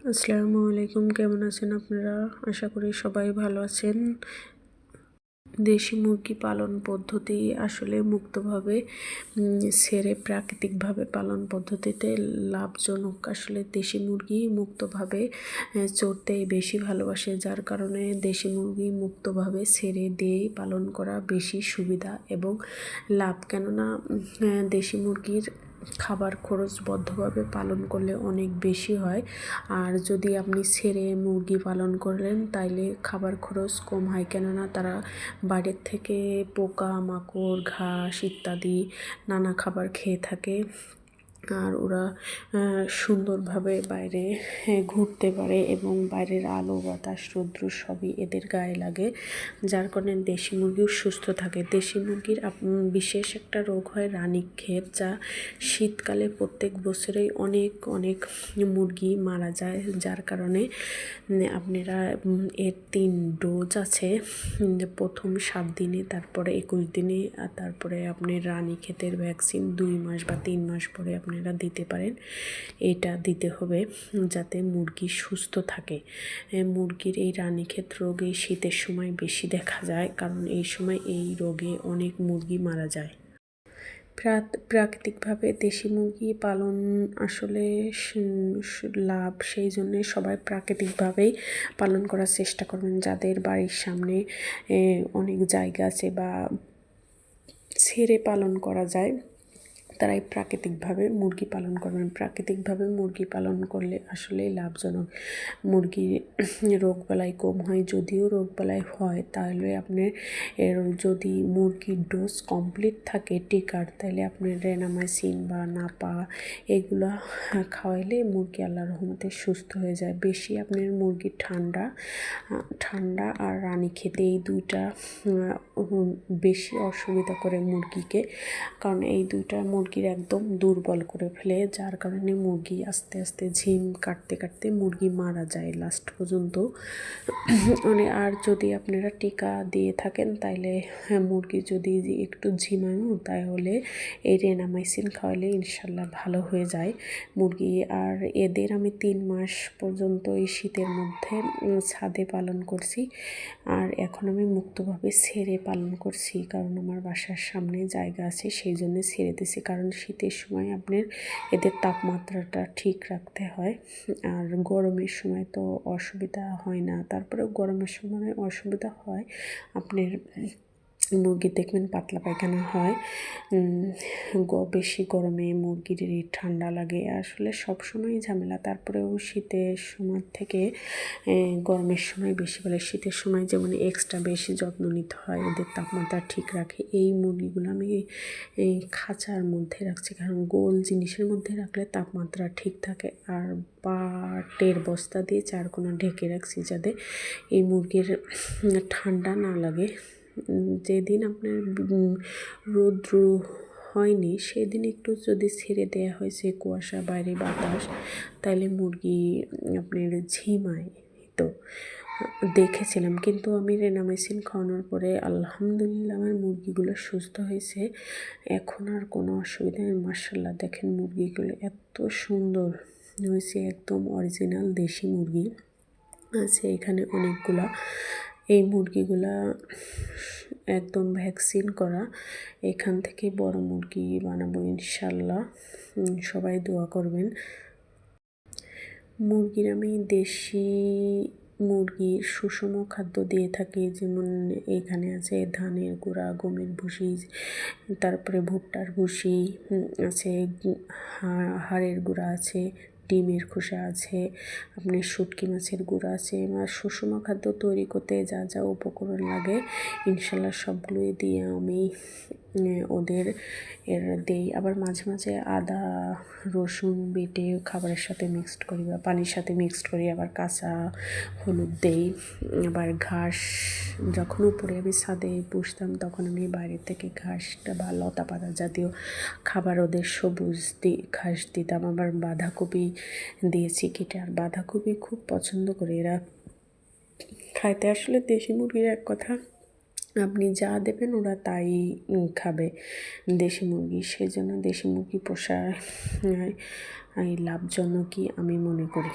আসসালামু আলাইকুম, কেমন আছেন আপনারা? আশা করি সবাই ভালো আছেন। দেশি মুরগি পালন পদ্ধতি আসলে মুক্তভাবে ছেড়ে প্রাকৃতিকভাবে পালন পদ্ধতিতে লাভজনক। আসলে দেশি মুরগি মুক্তভাবে চড়তে বেশি ভালোবাসে, যার কারণে দেশি মুরগি মুক্তভাবে ছেড়ে দিয়েই পালন করা বেশি সুবিধা এবং লাভ। কেননা দেশি মুরগির খাবার খরচ বদ্ধভাবে পালন করলে অনেক বেশি হয়, আর যদি আপনি ছেড়ে মুরগি পালন করলেন তাইলে খাবার খরচ কম হয়। কেননা তারা বাইরের থেকে পোকা মাকড় ঘাস ইত্যাদি নানা খাবার খেয়ে থাকে, আর ওরা সুন্দরভাবে বাইরে ঘুরতে পারে এবং বাইরের আলো বাতাস রৌদ্র সবই এদের গায়ে লাগে, যার কারণে দেশি মুরগিও সুস্থ থাকে। দেশি মুরগির বিশেষ একটা রোগ হয় রানীক্ষেত, যা শীতকালে প্রত্যেক বছরেই অনেক অনেক মুরগি মারা যায়, যার কারণে আপনারা এর 3 ডোজ আছে। প্রথম 7 দিনে, তারপরে 21 দিনে, আর তারপরে আপনি রানীক্ষেতের ভ্যাকসিন 2 মাস বা 3 মাস পরে আপনারা দিতে পারেন। এটা দিতে হবে যাতে মুরগি সুস্থ থাকে। মুরগির এই রানীক্ষেত রোগ এই শীতের সময় বেশি দেখা যায়, কারণ এই সময় এই রোগে অনেক মুরগি মারা যায়। প্রাকৃতিকভাবে দেশি মুরগি পালন আসলে লাভ, সেই জন্যে সবাই প্রাকৃতিকভাবেই পালন করার চেষ্টা করবেন। যাদের বাড়ির সামনে অনেক জায়গা আছে বা ছেড়ে পালন করা যায়, তারাই প্রাকৃতিকভাবে মুরগি পালন করবেন। প্রাকৃতিকভাবে মুরগি পালন করলে আসলে লাভজনক। মুরগির রোগবালাই কম হয়, যদিও রোগবালাই হয় তাহলে আপনার যদি মুরগির ডোজ কমপ্লিট থাকে টিকার, তাহলে আপনার রেনামাইসিন বা নাপা এগুলো খাওয়াইলে মুরগি আল্লাহর রহমতে সুস্থ হয়ে যায়। বেশি আপনার মুরগির ঠান্ডা আর রানীক্ষেত এই দুইটা বেশি অসুবিধা করে মুরগিকে, কারণ এই দুইটা মুরগির একদম দুর্বল করে ফেলে, যার কারণে মুরগি আস্তে আস্তে ঝিম কাটতে কাটতে মুরগি মারা যায় লাস্ট পর্যন্ত। আর যদি আপনারা টিকা দিয়ে থাকেন তাইলে মুরগি যদি একটু ঝিমানো, তাহলে এই রেনামাইসিন খাওয়ালে ইনশাল্লাহ ভালো হয়ে যায় মুরগি। আর এদের আমি 3 মাস পর্যন্ত এই শীতের মধ্যে ছাদে পালন করছি, আর এখন আমি মুক্তভাবে ছেড়ে পালন করছি, কারণ আমার বাসার সামনে জায়গা আছে, সেই জন্য ছেড়ে দিছি। কারণ শীতের সময় আপনার এদের তাপমাত্রাটা ঠিক রাখতে হয়, আর গরমের সময় তো অসুবিধা হয় না, তারপরে গরমের সময় অসুবিধা হয় আপনার মুরগির দেখবেন পাতলা পায়খানা হয়। বেশি গরমে মুরগির ঠান্ডা লাগে, আসলে সবসময় ঝামেলা। তারপরেও শীতের সময় থেকে গরমের সময় বেশি বলে, শীতের সময় যেমন এক্সট্রা বেশি যত্ন নিতে হয়, এদের তাপমাত্রা ঠিক রাখে। এই মুরগিগুলো আমি এই খাঁচার মধ্যে রাখছি, কারণ গোল জিনিসের মধ্যে রাখলে তাপমাত্রা ঠিক থাকে। আর পাটের বস্তা দিয়ে চারকোনা ঢেকে রাখছি যাতে এই মুরগির ঠান্ডা না লাগে। যেদিন আপনার রৌদ্র হয়নি সেদিন একটু যদি ছেড়ে দেওয়া হয়েছে কুয়াশা বাইরে বাতাস, তাহলে মুরগি আপনার ঝিমায়। তো দেখেছিলাম, কিন্তু আমি রেনামাইসিন খাওয়ানোর পরে আলহামদুলিল্লাহ আমার মুরগিগুলো সুস্থ হয়েছে, এখন আর কোনো অসুবিধা নেই। মাশাআল্লাহ, দেখেন মুরগিগুলো এত সুন্দর হয়েছে, একদম অরিজিনাল দেশি মুরগি আছে এখানে অনেকগুলা। এই মুরগিগুলা একদম ভ্যাকসিন করা, এখান থেকে বড় মুরগি বানাবো ইনশাল্লাহ। সবাই দোয়া করবেন। মুরগির আমি দেশি মুরগির সুষম খাদ্য দিয়ে থাকি, যেমন এখানে আছে ধানের গুঁড়া, গমের ভুসি, তারপরে ভুট্টার ভুসি আছে, হাড়ের গুঁড়া আছে, ডিমের খোসা আছে, আপনার শুটকি মাছের গুঁড়া আছে। আমার সুষম খাদ্য তৈরি করতে যা যা উপকরণ লাগে ইনশাল্লাহ সবগুলোই দিয়ে আমি ওদের দেই। আবার মাঝে মাঝে আদা রসুন বেটে খাবারের সাথে মিক্সড করি বা পানির সাথে মিক্সড করি, আবার কাঁচা হলুদ দেই। আবার ঘাস যখন উপরে আমি ছাদে পুষতাম তখন আমি বাইরের থেকে ঘাসটা বা লতা পাতা জাতীয় খাবার ওদের সবুজ ঘাস দিতাম। আবার বাঁধাকপি দিয়েছি কেটে, আর বাঁধাকপি খুব পছন্দ করে এরা খাইতে। আসলে দেশি মুরগির এক কথা, আপনি যা দেবেন ওরা তাই খাবে দেশি মুরগি, সেই জন্য দেশি মুরগি পোষা এই লাভজনকই আমি মনে করি।